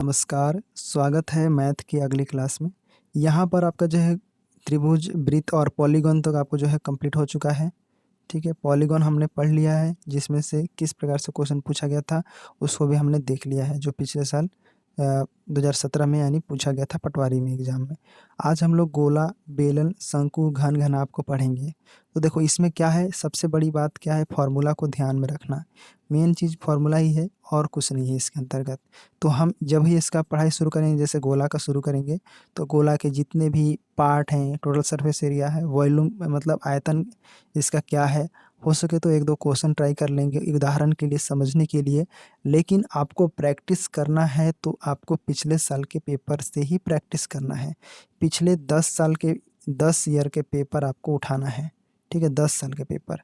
नमस्कार, स्वागत है मैथ की अगली क्लास में। यहाँ पर आपका जो है त्रिभुज, वृत्त और पॉलीगॉन तक आपको जो है कंप्लीट हो चुका है। ठीक है, पॉलीगॉन हमने पढ़ लिया है, जिसमें से किस प्रकार से क्वेश्चन पूछा गया था उसको भी हमने देख लिया है, जो पिछले साल 2017 में यानी पूछा गया था पटवारी में एग्जाम में। आज हम लोग गोला, बेलन, शंकु, घन, घनाभ को पढ़ेंगे। तो देखो इसमें क्या है, सबसे बड़ी बात क्या है, फॉर्मूला को ध्यान में रखना। मेन चीज़ फॉर्मूला ही है और कुछ नहीं है इसके अंतर्गत। तो हम जब ही इसका पढ़ाई शुरू करेंगे, जैसे गोला का शुरू करेंगे, तो गोला के जितने भी पार्ट हैं, टोटल सरफेस एरिया है, वॉल्यूम मतलब आयतन इसका क्या है, हो सके तो एक दो क्वेश्चन ट्राई कर लेंगे उदाहरण के लिए, समझने के लिए। लेकिन आपको प्रैक्टिस करना है तो आपको पिछले साल के पेपर से ही प्रैक्टिस करना है। पिछले 10 ईयर के पेपर आपको उठाना है। ठीक है, 10 साल के पेपर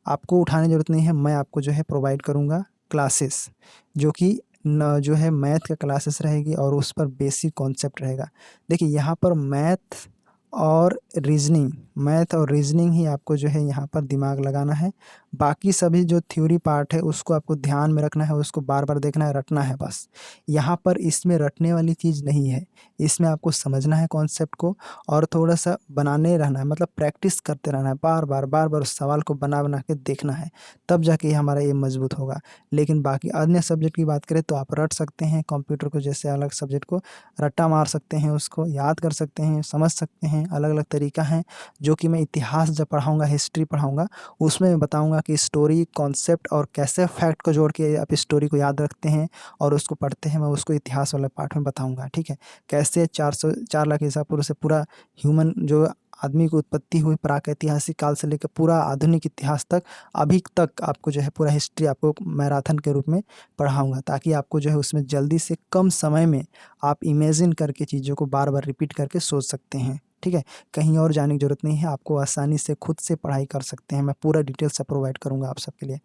आपको उठाने की ज़रूरत नहीं है। मैं आपको जो है प्रोवाइड करूँगा क्लासेस, जो कि न जो है मैथ का क्लासेस रहेगी और उस पर बेसिक कॉन्सेप्ट रहेगा। देखिए यहाँ पर मैथ और रीजनिंग ही आपको जो है यहाँ पर दिमाग लगाना है। बाकी सभी जो थ्योरी पार्ट है उसको आपको ध्यान में रखना है, उसको बार बार देखना है, रटना है बस। यहाँ पर इसमें रटने वाली चीज़ नहीं है, इसमें आपको समझना है कॉन्सेप्ट को और थोड़ा सा बनाने रहना है, मतलब प्रैक्टिस करते रहना है, बार बार उस सवाल को बना बना के देखना है, तब जाके हमारा ये मजबूत होगा। लेकिन बाकी अन्य सब्जेक्ट की बात करें तो आप रट सकते हैं, कंप्यूटर को जैसे अलग सब्जेक्ट को रट्टा मार सकते हैं, उसको याद कर सकते हैं, समझ सकते हैं। अलग अलग तरीका है, जो कि मैं इतिहास जब पढ़ाऊँगा, हिस्ट्री पढ़ाऊँगा, उसमें मैं बताऊँगा कि स्टोरी, कॉन्सेप्ट और कैसे फैक्ट को जोड़ के आप स्टोरी को याद रखते हैं और उसको पढ़ते हैं। मैं उसको इतिहास वाले पार्ट में बताऊँगा। ठीक है, कैसे 4 लाख ईसा पूर्व से पूरा ह्यूमन जो आदमी की उत्पत्ति हुई प्रागैतिहासिक काल से लेकर पूरा आधुनिक इतिहास तक, अभी तक आपको जो है पूरा हिस्ट्री आपको मैराथन के रूप में पढ़ाऊँगा, ताकि आपको जो है उसमें जल्दी से कम समय में आप इमेजिन करके चीज़ों को बार बार रिपीट करके सोच सकते हैं। ठीक है, कहीं और जाने की ज़रूरत नहीं है, आपको आसानी से खुद से पढ़ाई कर सकते हैं। मैं पूरा डिटेल से प्रोवाइड करूँगा आप सबके लिए।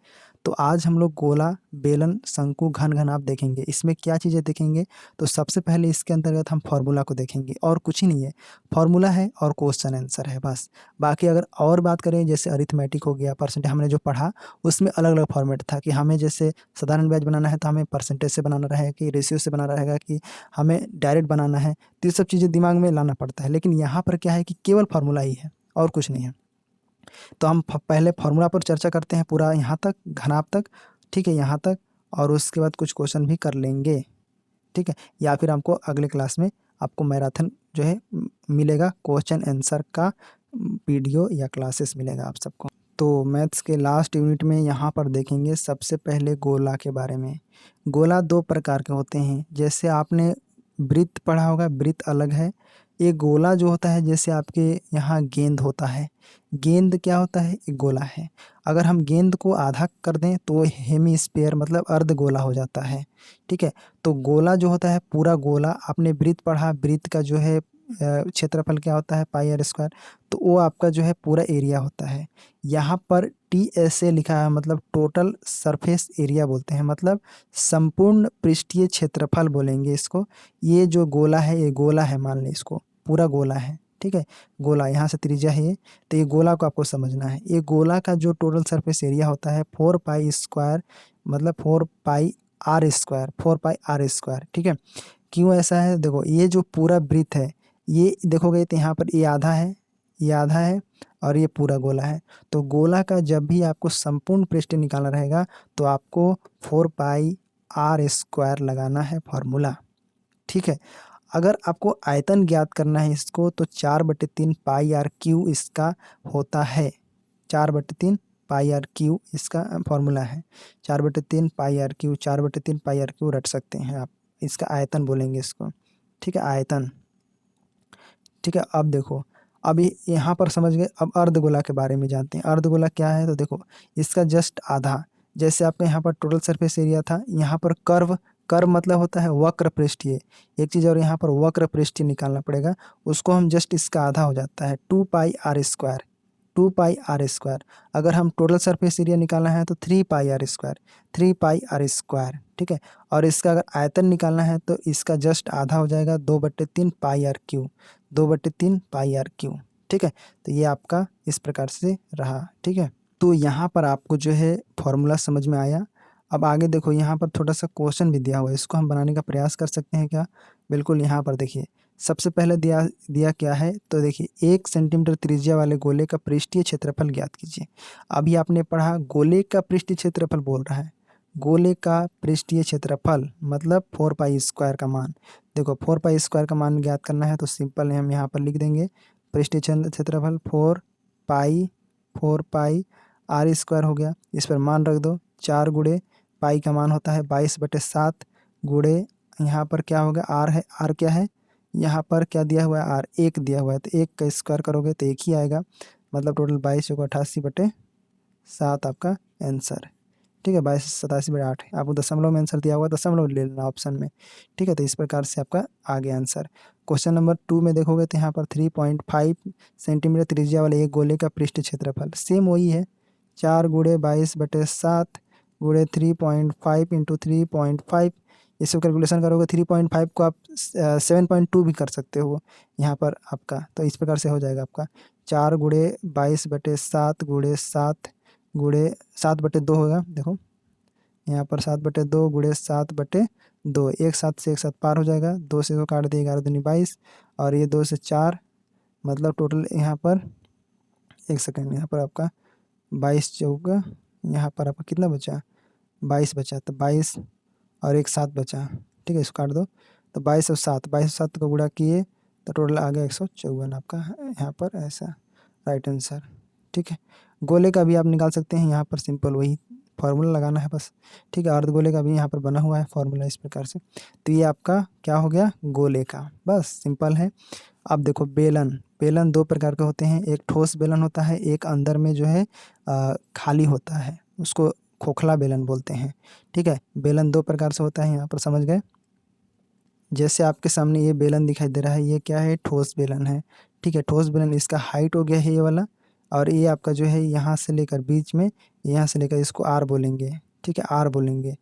तो आज हम लोग गोला, बेलन, शंकु, घन, घनाभ देखेंगे। इसमें क्या चीज़ें देखेंगे, तो सबसे पहले इसके अंतर्गत हम फार्मूला को देखेंगे और कुछ ही नहीं है, फार्मूला है और क्वेश्चन आंसर है बस। बाकी अगर और बात करें, जैसे अरिथमेटिक हो गया, परसेंटेज हमने जो पढ़ा उसमें अलग अलग फॉर्मेट था कि हमें जैसे साधारण ब्याज बनाना है तो हमें परसेंटेज से बनाना रहेगा, कि रेशियो से बनाना रहेगा, कि हमें डायरेक्ट बनाना है। तो ये सब चीज़ें दिमाग में लाना पड़ता है। लेकिन यहाँ पर क्या है कि केवल फार्मूला ही है और कुछ नहीं है। तो हम पहले फार्मूला पर चर्चा करते हैं पूरा यहाँ तक, घनाभ तक। ठीक है, यहाँ तक, और उसके बाद कुछ क्वेश्चन भी कर लेंगे। ठीक है, या फिर हमको अगले क्लास में आपको मैराथन जो है मिलेगा, क्वेश्चन आंसर का वीडियो या क्लासेस मिलेगा आप सबको। तो मैथ्स के लास्ट यूनिट में यहाँ पर देखेंगे सबसे पहले गोला के बारे में। गोला 2 प्रकार के होते हैं, जैसे आपने वृत्त पढ़ा होगा, वृत्त अलग है। एक गोला जो होता है, जैसे आपके यहाँ गेंद होता है, गेंद क्या होता है, एक गोला है। अगर हम गेंद को आधा कर दें तो हेमीस्फीयर मतलब अर्ध गोला हो जाता है। ठीक है, तो गोला जो होता है पूरा गोला, आपने वृत्त पढ़ा, वृत्त का जो है क्षेत्रफल क्या होता है, पाई आर स्क्वायर, तो वो आपका जो है पूरा एरिया होता है। यहाँ पर TSA लिखा है, मतलब टोटल सरफेस एरिया बोलते हैं, मतलब संपूर्ण पृष्ठीय क्षेत्रफल बोलेंगे इसको। ये जो गोला है, ये गोला है, मान लें इसको पूरा गोला है। ठीक है, गोला यहाँ से त्रिज्या है ये, तो ये गोला को आपको समझना है। ये गोला का जो टोटल सरफेस एरिया होता है 4 पाई स्क्वायर, मतलब 4 पाई आर स्क्वायर। ठीक है, क्यों ऐसा है, देखो ये जो पूरा वृत्त है, ये देखोगे तो यहाँ पर ये आधा है, ये आधा है और ये पूरा गोला है। तो गोला का जब भी आपको संपूर्ण पृष्ठ निकालना रहेगा तो आपको 4 पाई आर स्क्वायर लगाना है फार्मूला। ठीक है, अगर आपको आयतन ज्ञात करना है इसको, तो 4/3 पाई आर क्यू इसका होता है। 4/3 पाई आर क्यू इसका फार्मूला है। 4/3 pi r cube, 4/3 pi r cube रट सकते हैं आप, इसका आयतन बोलेंगे इसको। ठीक है, आयतन। ठीक है, अब देखो, अभी यहाँ पर समझ गए। अब अर्धगोला के बारे में जानते हैं। अर्धगोला क्या है, तो देखो इसका जस्ट आधा, जैसे आपका यहाँ पर टोटल सरफेस एरिया था, यहाँ पर कर्व, कर्व मतलब होता है वक्र पृष्ठीय। एक चीज़ और, यहाँ पर वक्र पृष्ठीय निकालना पड़ेगा, उसको हम जस्ट इसका आधा हो जाता है 2 pi r square. 2 pi r square. अगर हम टोटल सरफेस एरिया निकालना है तो 3 pi r square, 3 pi r square. ठीक है, और इसका अगर आयतन निकालना है तो इसका जस्ट आधा हो जाएगा 2/3 pi r cube, 2/3 pi r cube. ठीक है, तो ये आपका इस प्रकार से रहा। ठीक है, तो यहाँ पर आपको जो है फॉर्मूला समझ में आया। अब आगे देखो यहाँ पर थोड़ा सा क्वेश्चन भी दिया हुआ है, इसको हम बनाने का प्रयास कर सकते हैं क्या? बिल्कुल। यहाँ पर देखिए सबसे पहले दिया दिया क्या है, तो देखिए 1 सेंटीमीटर त्रिज्या वाले गोले का पृष्ठीय क्षेत्रफल ज्ञात कीजिए। अभी आपने पढ़ा गोले का पृष्ठीय क्षेत्रफल बोल रहा है, गोले का पृष्ठीय क्षेत्रफल मतलब 4 पाई स्क्वायर का मान। देखो 4 पाई स्क्वायर का मान ज्ञात करना है तो सिंपल है, हम यहाँ पर लिख देंगे पृष्ठीय क्षेत्रफल 4 पाई आर स्क्वायर हो गया। इस पर मान रख दो, 4 गुणे पाई का मान होता है 22/7 गुणे यहाँ पर क्या होगा आर है, आर क्या है यहाँ पर क्या दिया हुआ है आर 1 दिया हुआ है, तो 1 का स्क्वायर करोगे तो 1 ही आएगा, मतलब टोटल 22 को 88/7 आपका आंसर। ठीक है, 22 87/8 आपको दशमलव में आंसर दिया हुआ, दशमलव ले लेना ऑप्शन में। ठीक है, तो इस प्रकार से आपका आगे आंसर। क्वेश्चन नंबर 2 में देखोगे तो यहाँ पर 3.5 सेंटीमीटर त्रिज्या वाले एक गोले का पृष्ठ क्षेत्रफल सेम वही है, 4 गुणे 22/7 गुणे 3.5 इंटू 3.5। इसको कैलकुलेशन करोगे 3.5 को आप 7.2 भी कर सकते हो यहाँ पर आपका, तो इस प्रकार से हो जाएगा आपका 4 गुणे 22/7 गुणे 7 गुणे 7/2 होगा। देखो यहाँ पर 7/2 गुणे 7/2, एक सात से एक साथ पार हो जाएगा, 2 से 2 काट दिए, 11 दूनी 22 और ये 2 से 4, मतलब टोटल यहाँ पर एक सेकेंड, यहाँ पर आपका 22 चौका, यहाँ पर आपका कितना बचा 22 बचा, तो 22 और एक 7 बचा। ठीक है, इसको काट दो, तो 22 और 7 को गुणा किए तो टोटल आ गया 154 आपका यहाँ पर ऐसा राइट आंसर। ठीक है, गोले का भी आप निकाल सकते हैं, यहाँ पर सिंपल वही फार्मूला लगाना है बस। ठीक है, अर्धगोले का भी यहाँ पर बना हुआ है फार्मूला इस प्रकार से। तो ये आपका क्या हो गया गोले का, बस सिंपल है। अब देखो बेलन, बेलन 2 प्रकार के होते हैं, एक ठोस बेलन होता है, एक अंदर में जो है खाली होता है, उसको खोखला बेलन बोलते हैं। ठीक है, बेलन 2 प्रकार से होता है, यहाँ पर समझ गए। जैसे आपके सामने ये बेलन दिखाई दे रहा है, ये क्या है ठोस बेलन है। ठीक है, ठोस बेलन इसका हाइट हो गया है ये वाला, और ये आपका जो है यहाँ से लेकर बीच में, यहाँ से लेकर इसको आर बोलेंगे। ठीक है, आर बोलेंगे।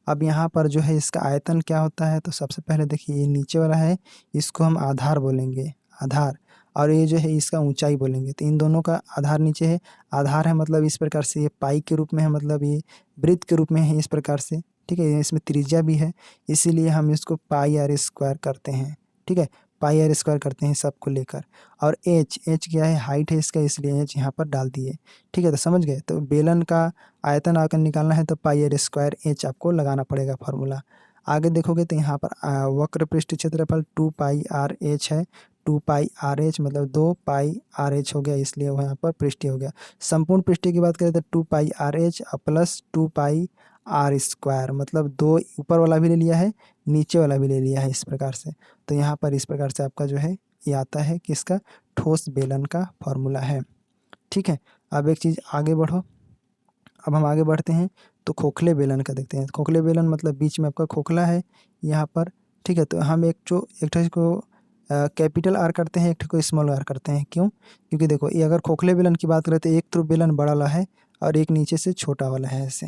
अब यहाँ पर जो है इसका आयतन क्या होता है, तो सबसे पहले देखिए ये नीचे वाला है, इसको हम आधार बोलेंगे, आधार। और ये जो है इसका ऊंचाई बोलेंगे, तो इन दोनों का आधार नीचे है, आधार है मतलब इस प्रकार से ये पाई के रूप में है, मतलब ये वृत्त के रूप में है इस प्रकार से। ठीक है, इसमें त्रिज्या भी है, इसीलिए हम इसको पाई आर स्क्वायर करते हैं। ठीक है, पाई आर स्क्वायर करते हैं सबको लेकर। और एच, एच क्या है हाइट है इसका, इसलिए एच यहाँ पर डाल दिए। ठीक है, तो समझ गए। तो बेलन का आयतन आकर निकालना है तो पाई आर स्क्वायर एच आपको लगाना पड़ेगा फार्मूला। आगे देखोगे तो यहाँ पर वक्र पृष्ठ क्षेत्रफल 2 पाई आर एच है, 2 पाई आर एच मतलब 2 पाई आर एच हो गया, इसलिए वो यहाँ पर पृष्ठीय हो गया। संपूर्ण पृष्ठीय की बात करें तो 2 pi r h plus 2 pi r square, मतलब 2 ऊपर वाला भी ले लिया है, नीचे वाला भी ले लिया है इस प्रकार से। तो यहाँ पर इस प्रकार से आपका जो है ये आता है कि इसका ठोस बेलन का फॉर्मूला है। ठीक है, अब एक चीज़ आगे बढ़ो, अब हम आगे बढ़ते हैं तो खोखले बेलन का देखते हैं। खोखले बेलन मतलब बीच में आपका खोखला है यहाँ पर। ठीक है, तो हम एक ठो को कैपिटल आर करते हैं, एक ठो को स्मॉल आर करते हैं। क्यों? क्योंकि देखो ये अगर खोखले बेलन की बात करें तो एक तो बेलन बड़ा वाला है और एक नीचे से छोटा वाला है ऐसे।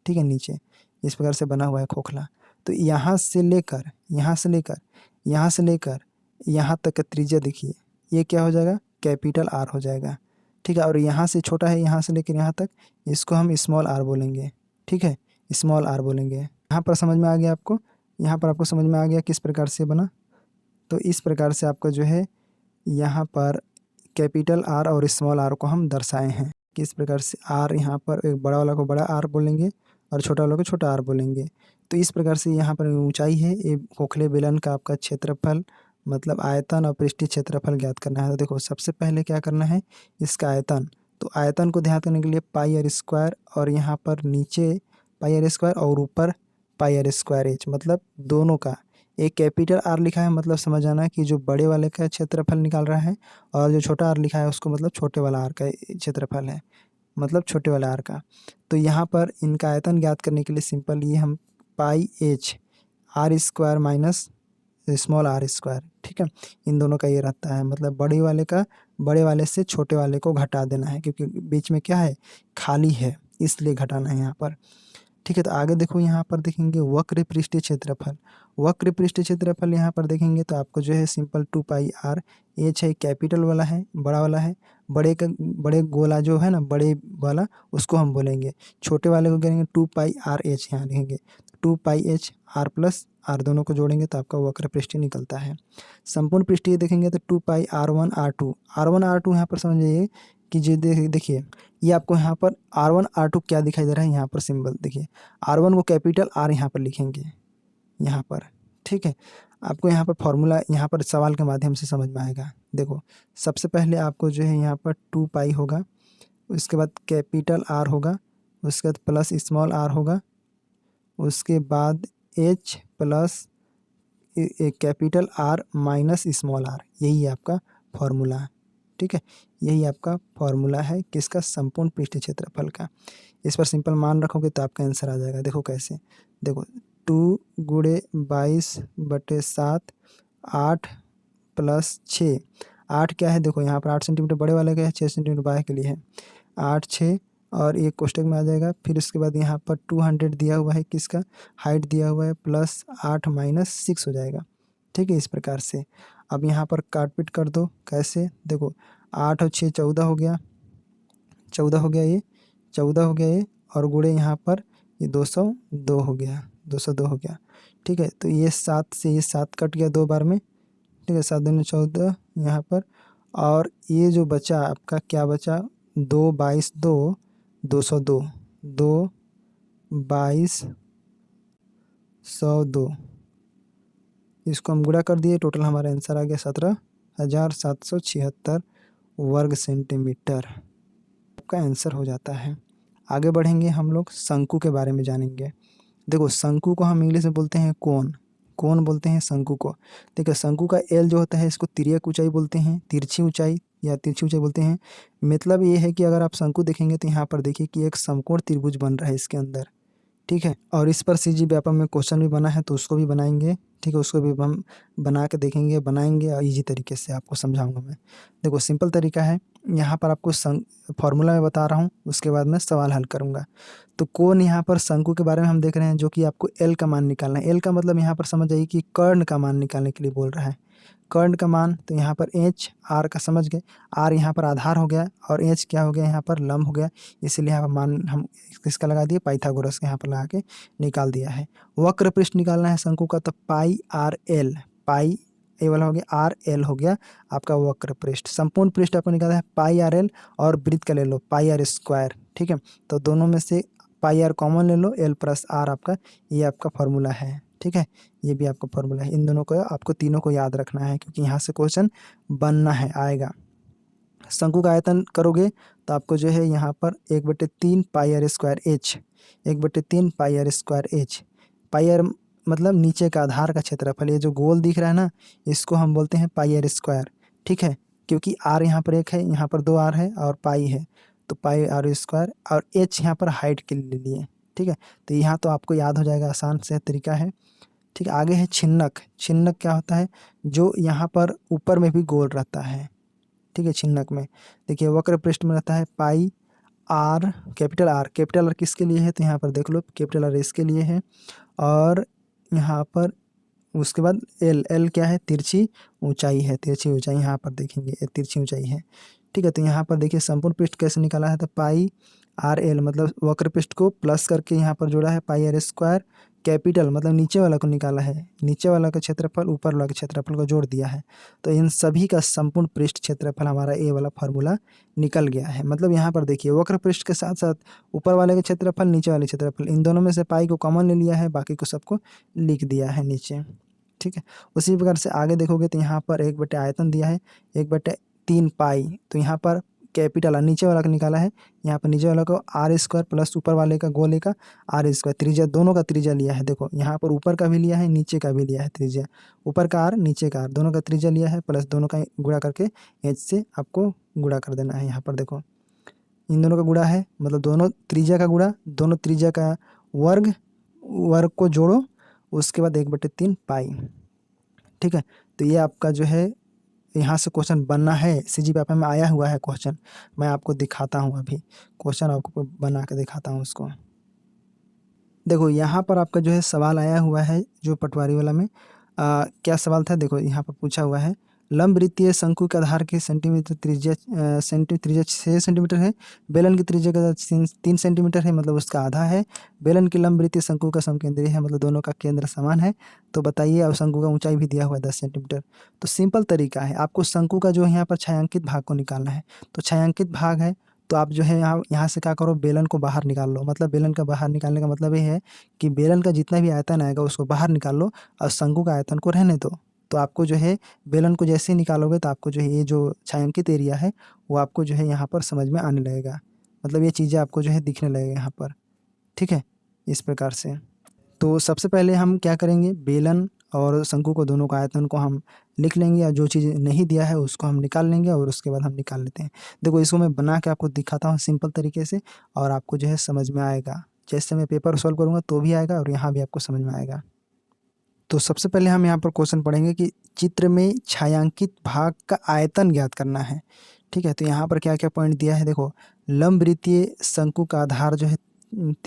ठीक है, नीचे इस प्रकार से बना हुआ है खोखला। तो यहाँ से लेकर यहाँ से लेकर यहाँ से लेकर यहाँ तक का त्रिज्या देखिए, ये क्या हो जाएगा कैपिटल आर हो जाएगा। ठीक है, और यहाँ से छोटा है, यहाँ से लेकर यहाँ तक, इसको हम स्मॉल आर बोलेंगे। ठीक है, स्मॉल आर बोलेंगे। यहाँ पर समझ में आ गया आपको, यहाँ पर आपको समझ में आ गया किस प्रकार से बना। तो इस प्रकार से आपका जो है यहाँ पर कैपिटल आर और स्मॉल आर को हम दर्शाए हैं। किस प्रकार से आर यहाँ पर एक बड़ा वाला को बड़ा आर बोलेंगे और छोटा वाला को छोटा आर बोलेंगे। तो इस प्रकार से यहाँ पर ऊंचाई है, ये खोखले बेलन का आपका क्षेत्रफल मतलब आयतन और पृष्ठीय क्षेत्रफल ज्ञात करना है। तो देखो सबसे पहले क्या करना है इसका आयतन, तो आयतन को ध्यान करने के लिए पाई आर स्क्वायर, और यहाँ पर नीचे पाई आर स्क्वायर और ऊपर पाई आर स्क्वायर एच, मतलब दोनों का एक कैपिटल आर लिखा है मतलब समझ आना कि जो बड़े वाले का क्षेत्रफल निकाल रहा है, और जो छोटा आर लिखा है उसको मतलब छोटे वाला आर का क्षेत्रफल है, मतलब छोटे वाले आर का। तो यहाँ पर इनका आयतन ज्ञात करने के लिए सिंपल ये हम pi h r square minus small r square. ठीक है, इन दोनों का ये रहता है, मतलब बड़े वाले से छोटे वाले को घटा देना है, क्योंकि बीच में क्या है खाली है, इसलिए घटाना है यहाँ पर। ठीक है, तो आगे देखो यहाँ पर देखेंगे वक्र पृष्ठीय क्षेत्रफल। वक्र पृष्ठ क्षेत्रफल यहाँ पर देखेंगे तो आपको जो है सिंपल 2 पाई आर एच है, कैपिटल वाला है, बड़ा वाला है। बड़े गोला जो है ना, बड़े वाला उसको हम बोलेंगे, छोटे वाले को करेंगे 2 पाई आर एच, यहाँ लिखेंगे 2 पाई एच आर प्लस आर, दोनों को जोड़ेंगे तो आपका वक्र पृष्ठ निकलता है। संपूर्ण पृष्ठ देखेंगे तो 2 पाई R1 R2 यहाँ पर समझिए कि जो देखिए ये आपको यहाँ पर R1 R2 क्या दिखाई दे रहा है, यहाँ पर सिंबल देखिए, R1 को कैपिटल R यहाँ पर लिखेंगे यहाँ पर, ठीक है। आपको यहाँ पर फॉर्मूला यहाँ पर सवाल के माध्यम से समझ में आएगा। देखो सबसे पहले आपको जो है यहाँ पर 2 पाई होगा, उसके बाद कैपिटल R होगा, उसके बाद प्लस स्मॉल r होगा, उसके बाद H plus capital R minus small r, यही आपका फॉर्मूला, ठीक है। यही आपका फॉर्मूला है किसका, संपूर्ण पृष्ठ क्षेत्रफल का। इस पर सिंपल मान रखोगे तो आपका आंसर आ जाएगा। देखो कैसे, देखो 2 गुणे 22/7 8 प्लस 6, 8 क्या है देखो यहाँ पर 8 सेंटीमीटर बड़े वाले का है, 6 सेंटीमीटर बाएँ के लिए है, 8 6 और एक कोष्टक में आ जाएगा। फिर उसके बाद यहाँ पर 200 दिया हुआ है, किसका हाइट दिया हुआ है, प्लस 8 माइनस 6 हो जाएगा, ठीक है। इस प्रकार से अब यहाँ पर काट पीट कर दो, कैसे देखो 8 और 6 14 हो गया, 14 हो गया, ये 14 हो गया ये, और गुणे यहाँ पर ये 202 हो गया, 202 हो गया, ठीक है। तो ये 7 से ये 7 कट गया 2 बार में, ठीक है, 7 दूनी 14 यहाँ पर, और ये जो बचा आपका क्या बचा, 2 22 2 202, 2 22 102, इसको हम गुणा कर दिए, टोटल हमारा आंसर आ गया 17,776 वर्ग सेंटीमीटर, आपका आंसर हो जाता है। आगे बढ़ेंगे हम लोग शंकु के बारे में जानेंगे। देखो शंकु को हम इंग्लिश में बोलते हैं कोन, कोन बोलते हैं शंकु को। देखो शंकु का एल जो होता है इसको तिर्यक ऊंचाई बोलते हैं, तिरछी ऊंचाई या तिरछी ऊंचाई बोलते हैं। मतलब ये है कि अगर आप शंकु देखेंगे तो यहाँ पर देखिए कि एक समकोण त्रिभुज बन रहा है इसके अंदर, ठीक है। और इस पर सीजी व्यापम में क्वेश्चन भी बना है तो उसको भी बनाएंगे, ठीक है, उसको भी हम बना के देखेंगे, बनाएंगे और ईजी तरीके से आपको समझाऊंगा मैं। देखो सिंपल तरीका है, यहाँ पर आपको फॉर्मूला में बता रहा हूँ, उसके बाद मैं सवाल हल करूँगा। तो कोण यहाँ पर शंकु के बारे में हम देख रहे हैं, जो कि आपको एल का मान निकालना है। एल का मतलब यहाँ पर समझ आइए कि कर्ण का मान निकालने के लिए बोल रहा है, कर्ण का मान। तो यहाँ पर एच आर का समझ गए, आर यहाँ पर आधार हो गया और एच क्या हो गया, यहाँ पर लंब हो गया, इसीलिए यहाँ पर मान हम किसका लगा दिए, पाइथागोरस के यहाँ पर लगा के निकाल दिया है। वक्र पृष्ठ निकालना है शंकु का, तो पाई आर एल, पाई ए वाला हो गया, आर एल हो गया आपका वक्र पृष्ठ। संपूर्ण पृष्ठ आपको निकालना है पाई आर एल, और वृत्त का ले लो पाई आर स्क्वायर, ठीक है। तो दोनों में से पाई आर कॉमन ले लो, एल प्लस आर आपका, ये आपका फॉर्मूला है, ठीक है। ये भी आपका फॉर्मूला है। इन दोनों को आपको तीनों को याद रखना है, क्योंकि यहाँ से क्वेश्चन बनना है, आएगा। शंकु का आयतन करोगे तो आपको जो है यहाँ पर 1/3 pi r square h, 1/3 pi r square h, pi r मतलब नीचे का आधार का क्षेत्रफल, ये जो गोल दिख रहा है ना, इसको हम बोलते हैं पाई आर स्क्वायर, ठीक है। क्योंकि आर यहाँ पर 1 है, यहाँ पर 2 आर है और पाई है, तो पाई आर स्क्वायर, और एच यहाँ पर हाइट के लिए, ठीक है। तो यहाँ तो आपको याद हो जाएगा, आसान से तरीका है, ठीक है। आगे है छिन्नक। छिन्नक क्या होता है, जो यहाँ पर ऊपर में भी गोल रहता है, ठीक है। छिन्नक में देखिए वक्र पृष्ठ में रहता है pi r, capital R, capital R किसके लिए है, तो यहाँ पर देख लो कैपिटल आर इसके लिए है, और यहाँ पर उसके बाद एल, एल क्या है, तिरछी ऊंचाई है, तिरछी ऊंचाई यहाँ पर देखेंगे, ये तिरछी ऊंचाई है, ठीक है। तो यहाँ पर देखिए संपूर्ण पृष्ठ कैसे निकाला है, तो पाई आर एल मतलब वक्र पृष्ठ को प्लस करके यहाँ पर जोड़ा है, पाई आर स्क्वायर, कैपिटल मतलब नीचे वाला को निकाला है, नीचे वाला का क्षेत्रफल ऊपर वाला के क्षेत्रफल को जोड़ दिया है। तो इन सभी का संपूर्ण पृष्ठ क्षेत्रफल हमारा ए वाला फार्मूला निकल गया है। मतलब यहाँ पर देखिए वक्र पृष्ठ के साथ साथ ऊपर वाले का क्षेत्रफल, नीचे वाले क्षेत्रफल, इन दोनों में से पाई को कॉमन ले लिया है, बाकी को सबको लिख दिया है नीचे, ठीक है। उसी प्रकार से आगे देखोगे तो यहाँ पर 1/, आयतन दिया है 1/3 पाई, तो यहाँ पर कैपिटल आर नीचे वाला का निकाला है, यहाँ पर नीचे वाला को आर स्क्वायर प्लस ऊपर वाले का गोले का आर स्क्वायर, त्रिज्या दोनों का त्रिज्या लिया है। देखो यहाँ पर ऊपर का भी लिया है, नीचे का भी लिया है त्रिज्या, ऊपर का आर नीचे का आर दोनों का त्रिज्या लिया है, प्लस दोनों का गुणा करके एच से आपको गुणा कर देना है। यहाँ पर देखो इन दोनों का गुणा है, मतलब दोनों त्रिज्या का गुणा, दोनों त्रिज्या का वर्ग, वर्ग को जोड़ो, उसके बाद 1/3 पाई, ठीक है। तो ये आपका जो है यहाँ से क्वेश्चन बनना है, सीजी पेपर में आया हुआ है क्वेश्चन, मैं आपको दिखाता हूँ, अभी क्वेश्चन आपको बना के दिखाता हूँ उसको। देखो यहाँ पर आपका जो है सवाल आया हुआ है जो पटवारी वाला में क्या सवाल था, देखो यहाँ पर पूछा हुआ है लंब वृत्तीय शंकु के आधार के सेंटीमीटर त्रिज्या त्रिज्या 6 सेंटीमीटर है, बेलन की त्रिज्या का 3 सेंटीमीटर है, मतलब उसका आधा है। बेलन की लंब वृत्तीय शंकु का समकेंद्रीय है, मतलब दोनों का केंद्र समान है। तो बताइए, और शंकु का ऊंचाई भी दिया हुआ है 10 सेंटीमीटर। तो सिंपल तरीका है, आपको शंकु का जो है यहाँ पर छायांकित भाग को निकालना है। तो छायांकित भाग है, तो आप जो है यहाँ यहाँ से क्या करो, बेलन को बाहर निकाल लो। मतलब बेलन का बाहर निकालने का मतलब ये है कि बेलन का जितना भी आयतन आएगा उसको बाहर निकाल लो और शंकु का आयतन को रहने दो। तो आपको जो है बेलन को जैसे ही निकालोगे तो आपको जो है ये जो छायांकित एरिया है वो आपको जो है यहाँ पर समझ में आने लगेगा। मतलब ये चीज़ें आपको जो है दिखने लगेगा यहाँ पर। ठीक है, इस प्रकार से। तो सबसे पहले हम क्या करेंगे, बेलन और शंकु को दोनों का आयतन को हम लिख लेंगे, और जो चीज़ नहीं दिया है उसको हम निकाल लेंगे, और उसके बाद हम निकाल लेते हैं। देखो इसको मैं बना के आपको दिखाता हूँ सिंपल तरीके से, और आपको जो है समझ में आएगा। जैसे मैं पेपर सॉल्व करूँगा तो भी आएगा, और यहाँ भी आपको समझ में आएगा। तो सबसे पहले हम यहाँ पर क्वेश्चन पढ़ेंगे कि चित्र में छायांकित भाग का आयतन ज्ञात करना है। ठीक है, तो यहाँ पर क्या क्या पॉइंट दिया है, देखो लंब वृत्तीय शंकु का आधार जो है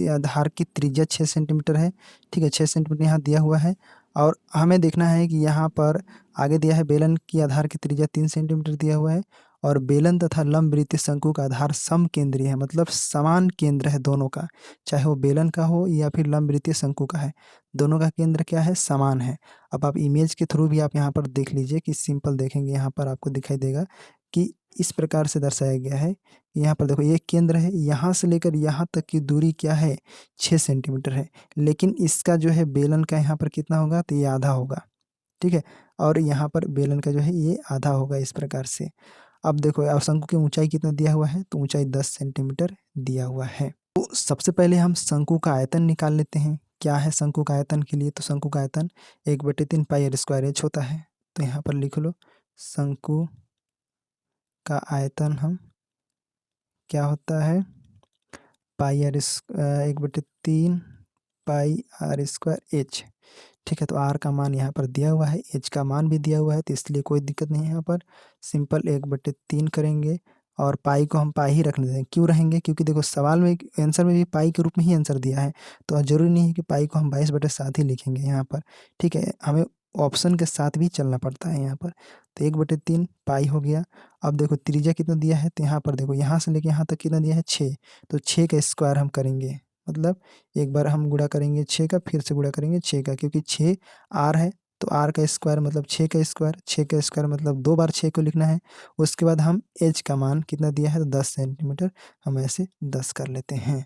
आधार की त्रिज्या 6 सेंटीमीटर है। ठीक है, 6 सेंटीमीटर यहाँ दिया हुआ है, और हमें देखना है कि यहाँ पर आगे दिया है बेलन की आधार की त्रिज्या 3 सेंटीमीटर दिया हुआ है, और बेलन तथा लंब वृत्तीय शंकु का आधार समकेंद्रीय है, मतलब समान केंद्र है दोनों का, चाहे वो बेलन का हो या फिर लंब वृत्तीय शंकु का है, दोनों का केंद्र क्या है, समान है। अब आप इमेज के थ्रू भी आप यहाँ पर देख लीजिए कि सिंपल देखेंगे यहाँ पर आपको दिखाई देगा कि इस प्रकार से दर्शाया गया है। यहाँ पर देखो ये केंद्र है, यहाँ से लेकर यहाँ तक की दूरी क्या है, 6 सेंटीमीटर है, लेकिन इसका जो है बेलन का यहाँ पर कितना होगा, तो ये आधा होगा। ठीक है, और यहाँ पर बेलन का जो है ये आधा होगा, इस प्रकार से। अब देखो, और शंकु की ऊंचाई कितना दिया हुआ है, तो ऊंचाई 10 सेंटीमीटर दिया हुआ है। तो सबसे पहले हम शंकु का आयतन निकाल लेते हैं। क्या है शंकु का आयतन के लिए, तो शंकु का आयतन 1/3 पाई आर स्क्वायर एच होता है। तो यहाँ पर लिख लो, शंकु का आयतन हम क्या होता है, pi r 1/3 pi r square h. ठीक है, तो आर का मान यहाँ पर दिया हुआ है, एच का मान भी दिया हुआ है, तो इसलिए कोई दिक्कत नहीं है। यहाँ पर सिंपल 1/3 करेंगे, और पाई को हम पाई ही रख लेते हैं। क्यों रहेंगे, क्योंकि देखो सवाल में आंसर में भी पाई के रूप में ही आंसर दिया है, तो जरूरी नहीं है कि पाई को हम 22/7 ही लिखेंगे यहाँ पर। ठीक है, हमें ऑप्शन के साथ भी चलना पड़ता है यहाँ पर। तो 1/3 पाई हो गया। अब देखो त्रिज्या कितना दिया है, तो यहाँ पर देखो यहाँ से लेके यहाँ तक कितना दिया है, 6। तो 6 का स्क्वायर हम करेंगे, मतलब एक बार हम गुणा करेंगे 6 का, फिर से गुणा करेंगे 6 का, क्योंकि 6 आर है, तो आर का स्क्वायर मतलब 6 का स्क्वायर, 6 का स्क्वायर मतलब 2 बार 6 को लिखना है। उसके बाद हम एच का मान कितना दिया है, तो 10 सेंटीमीटर, हम ऐसे 10 कर लेते हैं।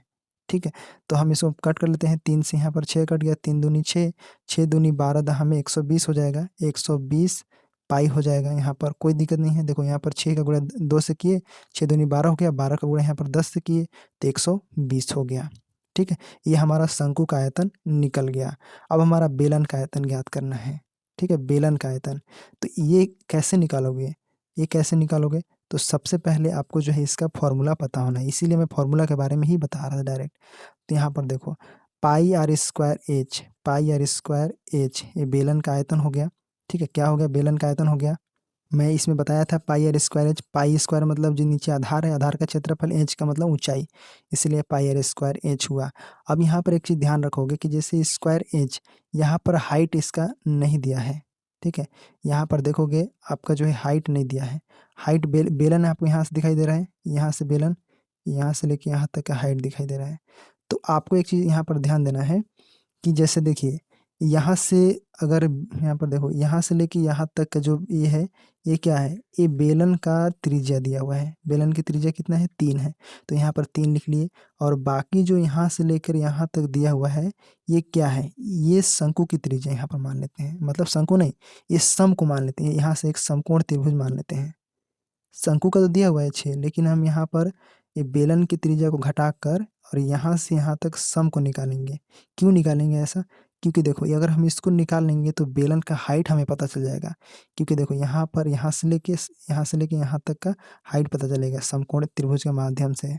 ठीक है, तो हम इसको कट कर लेते हैं, 3 से यहाँ पर 6 कट गया, 3 दूनी 6, 6 दूनी 12, हमें 120 हो जाएगा, 120 पाई हो जाएगा। यहाँ पर कोई दिक्कत नहीं है। देखो यहाँ पर 6 का गुणा 2 से किए, 6 दूनी 12 हो गया, 12 का गुणा यहाँ पर 10 से किए, तो 120 हो गया। ठीक है, ये हमारा शंकु का आयतन निकल गया। अब हमारा बेलन का आयतन ज्ञात करना है। ठीक है, बेलन का आयतन, तो ये कैसे निकालोगे, ये कैसे निकालोगे, तो सबसे पहले आपको जो है इसका फॉर्मूला पता होना है, इसीलिए मैं फॉर्मूला के बारे में ही बता रहा था डायरेक्ट। तो यहाँ पर देखो, pi r square h, pi r square h, ये बेलन का आयतन हो गया। ठीक है, क्या हो गया, बेलन का आयतन हो गया। मैं इसमें बताया था pi r square h, pi square मतलब जो नीचे आधार है, आधार का क्षेत्रफल, एच का मतलब ऊंचाई, इसलिए पाई आर स्क्वायर एच हुआ। अब यहाँ पर एक चीज़ ध्यान रखोगे कि जैसे स्क्वायर एच, यहाँ पर हाइट इसका नहीं दिया है। ठीक है, यहाँ पर देखोगे आपका जो है हाइट नहीं दिया है। हाइट बेलन आपको यहाँ से दिखाई दे रहा है, यहाँ से बेलन, यहाँ से लेके यहाँ तक का हाइट दिखाई दे रहा है। तो आपको एक चीज़ यहाँ पर ध्यान देना है कि जैसे देखिए, यहाँ से अगर यहाँ पर देखो, यहाँ से लेके यहाँ तक का जो ये है, ये क्या है, ये बेलन का त्रिज्या दिया हुआ है। बेलन की त्रिज्या कितना है, 3 है, तो यहाँ पर 3 लिख लिए। और बाकी जो यहाँ से लेकर यहाँ तक दिया हुआ है, ये क्या है, ये शंकु की त्रिज्या यहाँ पर मान लेते हैं, मतलब शंकु नहीं, ये सम को मान लेते हैं। यहाँ से एक समकोण त्रिभुज मान लेते हैं। शंकु का तो दिया हुआ है 6, लेकिन हम यहाँ पर ये बेलन की त्रिज्या को घटाकर और यहाँ से यहाँ तक सम को निकालेंगे। क्यों निकालेंगे ऐसा, क्योंकि देखो ये अगर हम इसको निकाल लेंगे तो बेलन का हाइट हमें पता चल जाएगा। क्योंकि देखो यहाँ पर यहाँ से लेके यहाँ तक का हाइट पता चलेगा समकोण त्रिभुज के माध्यम से।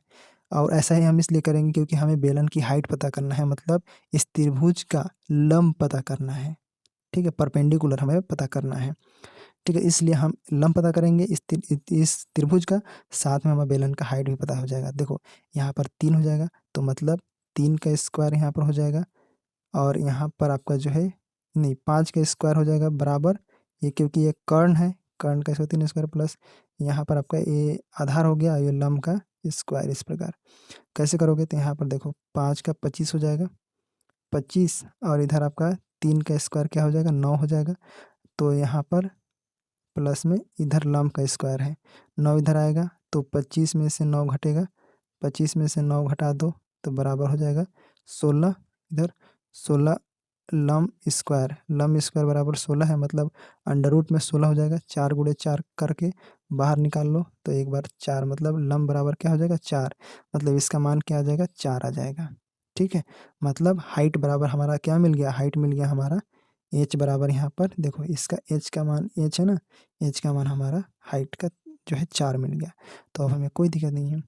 और ऐसा ही हम इसलिए करेंगे क्योंकि हमें बेलन की हाइट पता करना है, मतलब इस त्रिभुज का लंब पता करना है। ठीक है, परपेंडिकुलर हमें पता करना है। ठीक है, इसलिए हम लंब पता करेंगे इस त्रिभुज का, साथ में हमें बेलन का हाइट भी पता हो जाएगा। देखो यहाँ पर 3 हो जाएगा, तो मतलब 3 का स्क्वायर यहाँ पर हो जाएगा, और यहाँ पर आपका जो है नहीं 5 का स्क्वायर हो जाएगा बराबर ये, क्योंकि ये कर्ण है, कर्ण का 103 स्क्वायर प्लस यहाँ पर आपका ये आधार हो गया, ये लंब का स्क्वायर। इस प्रकार कैसे करोगे तो यहाँ पर देखो 5 का 25 हो जाएगा 25, और इधर आपका 3 का स्क्वायर क्या हो जाएगा 9 हो जाएगा। तो यहाँ पर प्लस में इधर लंब का स्क्वायर है 9 इधर आएगा, तो 25 में से 9 घटेगा, 25 में से 9 घटा दो तो बराबर हो जाएगा 16। इधर 16 लम स्क्वायर बराबर 16 है, मतलब अंडर रूट में 16 हो जाएगा। 4 गुणे 4 करके बाहर निकाल लो तो एक बार 4, मतलब लम बराबर क्या हो जाएगा 4, मतलब इसका मान क्या आ जाएगा 4 आ जाएगा। ठीक है, मतलब हाइट बराबर हमारा क्या मिल गया, हाइट मिल गया हमारा एच बराबर, यहाँ पर देखो इसका एच का मान एच है ना, एच का मान हमारा हाइट का जो है 4 मिल गया। तो अब हमें कोई दिक्कत नहीं है,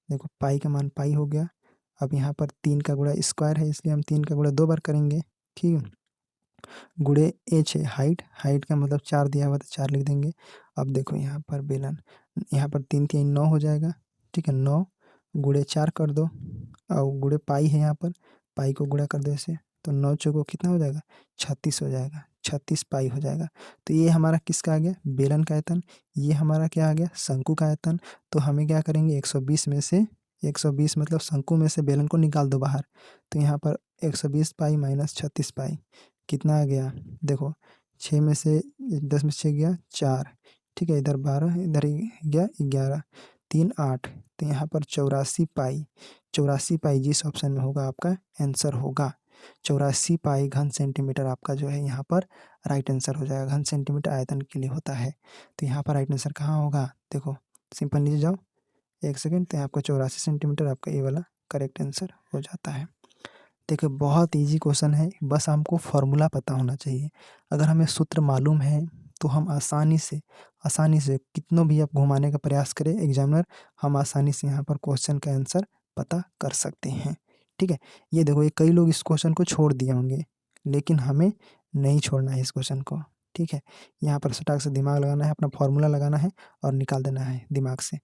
देखो पाई का मान पाई हो गया। अब यहाँ पर 3 का गुणा स्क्वायर है, इसलिए हम 3 का गुणा 2 बार करेंगे। ठीक है, गुणे एच है हाइट, हाइट का मतलब 4 दिया हुआ तो 4 लिख देंगे। अब देखो यहाँ पर बेलन, यहाँ पर 3 3 9 हो जाएगा। ठीक है, 9 गुणे 4 कर दो, और गुणे पाई है यहाँ पर, पाई को गुणा कर दो ऐसे, तो 9 चौको कितना हो जाएगा 36 हो जाएगा, 36 पाई हो जाएगा। तो ये हमारा किसका आ गया, बेलन का आयतन। ये हमारा क्या आ गया, शंकु का आयतन। तो हमें क्या करेंगे 120 में से 120 मतलब शंकु में से बेलन को निकाल दो बाहर। तो यहाँ पर 120 पाई माइनस 36 पाई कितना आ गया, देखो 6 में से 10 में से 6 गया 4। ठीक है, इधर 12, इधर गया 11, 3 8, तो यहाँ पर 84 पाई, 84 पाई जिस ऑप्शन में होगा आपका आंसर होगा। 84 पाई घन सेंटीमीटर आपका जो है यहाँ पर राइट आंसर हो जाएगा। घन सेंटीमीटर आयतन के लिए होता है, तो यहाँ पर राइट आंसर कहाँ होगा, देखो सिंपल नीचे जाओ 1 सेकेंड, तो आपका 84 सेंटीमीटर आपका ये वाला करेक्ट आंसर हो जाता है। देखिए बहुत इजी क्वेश्चन है, बस हमको फॉर्मूला पता होना चाहिए। अगर हमें सूत्र मालूम है तो हम आसानी से कितनों भी आप घुमाने का प्रयास करें एग्जामिनर, हम आसानी से यहाँ पर क्वेश्चन का आंसर पता कर सकते हैं। ठीक है, ये देखो ये कई लोग इस क्वेश्चन को छोड़ दिए होंगे, लेकिन हमें नहीं छोड़ना है इस क्वेश्चन को। ठीक है, यहाँ पर सटाक से दिमाग लगाना है, अपना फॉर्मूला लगाना है और निकाल देना है दिमाग से।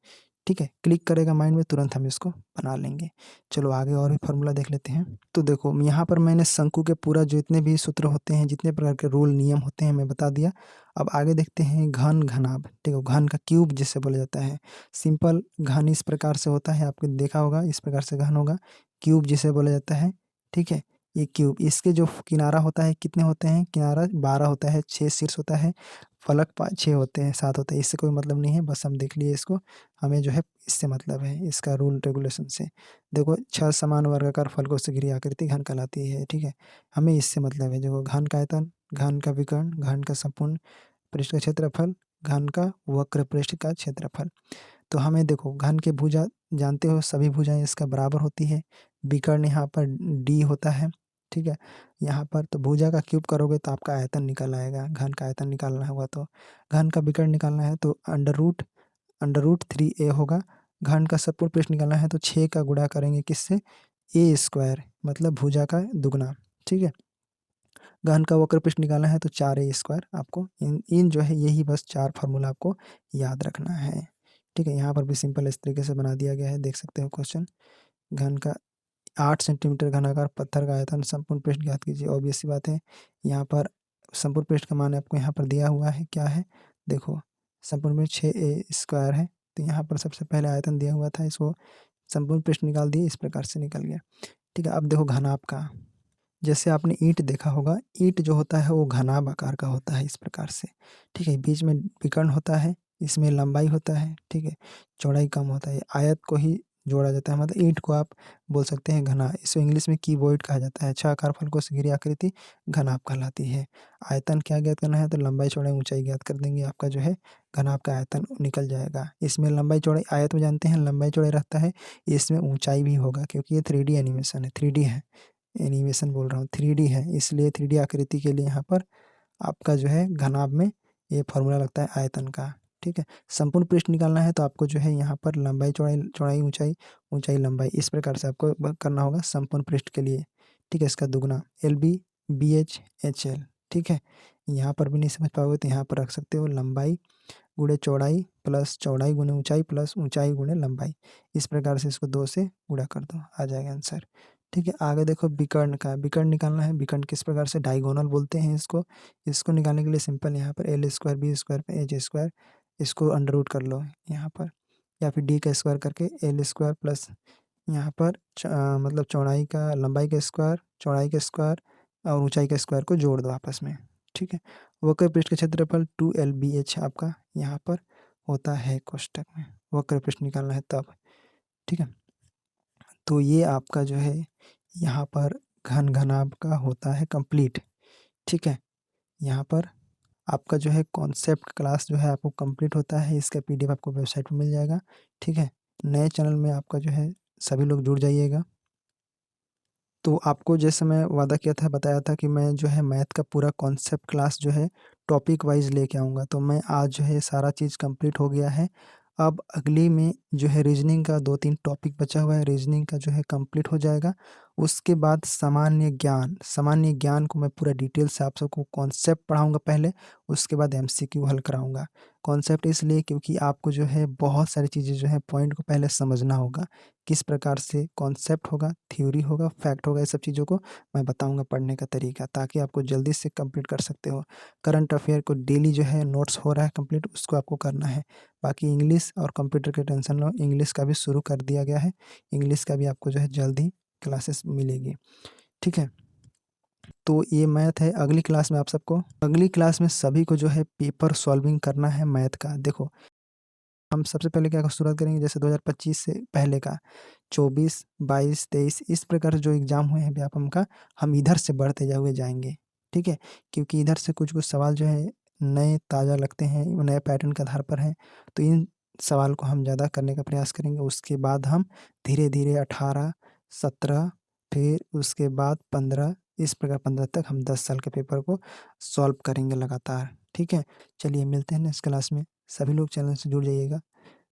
ठीक है, क्लिक करेगा माइंड में, तुरंत हम इसको बना लेंगे। चलो आगे और भी फार्मूला देख लेते हैं। तो देखो यहाँ पर मैंने शंकु के पूरा जितने भी सूत्र होते हैं, जितने प्रकार के रूल नियम होते हैं मैं बता दिया। अब आगे देखते हैं घन घनाभ। देखो घन का क्यूब जिसे बोला जाता है, सिंपल घन इस प्रकार से होता है, आपने देखा होगा इस प्रकार से घन होगा, क्यूब जिसे बोला जाता है। ठीक है, ये क्यूब, इसके जो किनारा होता है कितने होते हैं, किनारा 12 होता है, 6 शीर्ष होता है, फलक 6 होते हैं, 7 होते हैं। इससे कोई मतलब नहीं है, बस हम देख लिए इसको, हमें जो है इससे मतलब है इसका रूल रेगुलेशन से। देखो 6 समान वर्गाकार फलकों से घिरी आकृति घन कहलाती है। ठीक है, हमें इससे मतलब है, देखो घन का आयतन, घन का विकर्ण, घन का संपूर्ण पृष्ठ का क्षेत्रफल, घन का वक्र पृष्ठ का क्षेत्रफल। तो हमें देखो घन के भुजा जानते हो, सभी भुजाएं इसका बराबर होती है। विकर्ण यहाँ पर डी होता है। ठीक है, यहाँ पर तो भुजा का क्यूब करोगे तो आपका आयतन निकल आएगा। घन का आयतन निकालना होगा तो घन का विकर्ण निकालना है तो अंडर रूट 3a होगा। घन का संपूर्ण पृष्ठ निकालना है तो 6 का गुणा करेंगे किससे, ए स्क्वायर, मतलब भुजा का दुगना। ठीक है, घन का वक्र पृष्ठ निकालना है तो 4a स्क्वायर। आपको इन जो है यही बस 4 फार्मूला आपको याद रखना है। ठीक है, यहाँ पर भी सिंपल इस तरीके से बना दिया गया है, देख सकते हो क्वेश्चन। घन का 8 सेंटीमीटर घनाकार पत्थर का आयतन संपूर्ण पृष्ठ ज्ञात कीजिए। ऑब्वियस सी बात है, यहाँ पर संपूर्ण पृष्ठ का मान आपको यहाँ पर दिया हुआ है, क्या है देखो, संपूर्ण पृष्ठ 6a स्क्वायर है। तो यहाँ पर सबसे पहले आयतन दिया हुआ था, इसको संपूर्ण पृष्ठ निकाल दिए, इस प्रकार से निकल गया। ठीक है, अब देखो घनाभ का, जैसे आपने ईंट देखा होगा, ईंट जो होता है वो घनाभ आकार का होता है इस प्रकार से। ठीक है, बीच में विकर्ण होता है, इसमें लंबाई होता है। ठीक है, चौड़ाई कम होता है, आयत को ही जोड़ा जाता है, मतलब ईंट को आप बोल सकते हैं घना। इसे इंग्लिश में कीबोर्ड कहा जाता है। 6 आकार फलकों से घिरी आकृति घनाभ कहलाती है। आयतन क्या ज्ञात करना है तो लंबाई चौड़ाई ऊंचाई ज्ञात कर देंगे, आपका जो है घनाभ का आयतन निकल जाएगा। इसमें लंबाई चौड़ाई, आयत में जानते हैं लंबाई चौड़ाई रहता है, इसमें ऊंचाई भी होगा, क्योंकि ये 3D एनिमेशन है, 3D है, एनिमेशन बोल रहा हूँ 3D है, इसलिए 3D आकृति के लिए यहाँ पर आपका जो है घनाभ में ये फॉर्मूला लगता है आयतन का। ठीक है, संपूर्ण पृष्ठ निकालना है तो आपको जो है यहाँ पर लंबाई चौड़ाई, चौड़ाई ऊंचाई, ऊंचाई लंबाई, इस प्रकार से आपको करना होगा संपूर्ण पृष्ठ के लिए। ठीक है, इसका दुगना LB BH HL। ठीक है, यहाँ पर भी नहीं समझ पाओगे तो यहाँ पर रख सकते हो लंबाई गुणे चौड़ाई प्लस चौड़ाई गुणे ऊंचाई प्लस ऊंचाई गुणे लंबाई, इस प्रकार से इसको 2 से गुणा कर दो, आ जाएगा आंसर। ठीक है, आगे देखो विकर्ण का, विकर्ण निकालना है। विकर्ण किस प्रकार से, डायगोनल बोलते हैं इसको। इसको निकालने के लिए सिंपल यहाँ पर एल स्क्वायर बी स्क्वायर पे एच स्क्वायर, इसको अंडर रूट कर लो यहाँ पर, या फिर डी का स्क्वायर करके एल स्क्वायर प्लस यहाँ पर मतलब चौड़ाई का, लंबाई का स्क्वायर, चौड़ाई का स्क्वायर और ऊंचाई का स्क्वायर को जोड़ दो आपस में। ठीक है, वक्र पृष्ठ का क्षेत्रफल 2LBH आपका यहाँ पर होता है कोष्टक में, वक्र पृष्ठ निकालना है तब। ठीक है, तो ये आपका जो है यहाँ पर घन घनाभ का होता है कंप्लीट। ठीक है, यहाँ पर आपका जो है कॉन्सेप्ट क्लास जो है आपको कंप्लीट होता है, इसका PDF आपको वेबसाइट पर मिल जाएगा। ठीक है, नए चैनल में आपका जो है सभी लोग जुड़ जाइएगा। तो आपको जैसे मैं वादा किया था, बताया था कि मैं जो है मैथ का पूरा कॉन्सेप्ट क्लास जो है टॉपिक वाइज लेके आऊँगा, तो मैं आज जो है सारा चीज़ कंप्लीट हो गया है। अब अगली में जो है रीजनिंग का 2-3 टॉपिक बचा हुआ है, रीजनिंग का जो है कंप्लीट हो जाएगा। उसके बाद सामान्य ज्ञान को मैं पूरा डिटेल से आप सबको कॉन्सेप्ट पढ़ाऊँगा पहले, उसके बाद MCQ हल कराऊँगा। कॉन्सेप्ट इसलिए क्योंकि आपको जो है बहुत सारी चीज़ें जो है पॉइंट को पहले समझना होगा, किस प्रकार से कॉन्सेप्ट होगा, थ्योरी होगा, फैक्ट होगा, ये सब चीज़ों को मैं बताऊँगा पढ़ने का तरीका, ताकि आपको जल्दी से कंप्लीट कर सकते हो। करंट अफेयर को डेली जो है नोट्स हो रहा है कंप्लीट, उसको आपको करना है। बाकी इंग्लिश और कंप्यूटर की टेंशन लो, इंग्लिश का भी शुरू कर दिया गया है, इंग्लिश का भी आपको जो है जल्द ही क्लासेस मिलेगी। ठीक है, तो ये मैथ है। अगली क्लास में सभी को जो है पेपर सॉल्विंग करना है मैथ का। देखो, हम सबसे पहले क्या शुरुआत करेंगे, जैसे 2025 से पहले का 24, 22, 23 इस प्रकार से जो एग्ज़ाम हुए हैं व्यापम का, हम इधर से बढ़ते हुए जाएँगे। ठीक है, क्योंकि इधर से कुछ-कुछ सवाल जो है नए ताज़ा लगते हैं, वो नए पैटर्न के आधार पर हैं, तो इन सवाल को हम ज़्यादा करने का प्रयास करेंगे। उसके बाद हम धीरे-धीरे 18, 17 फिर उसके बाद 15, इस प्रकार 15 तक हम 10 साल के पेपर को सॉल्व करेंगे लगातार। ठीक है, चलिए मिलते हैं नेक्स्ट क्लास में। सभी लोग चैनल से जुड़ जाइएगा।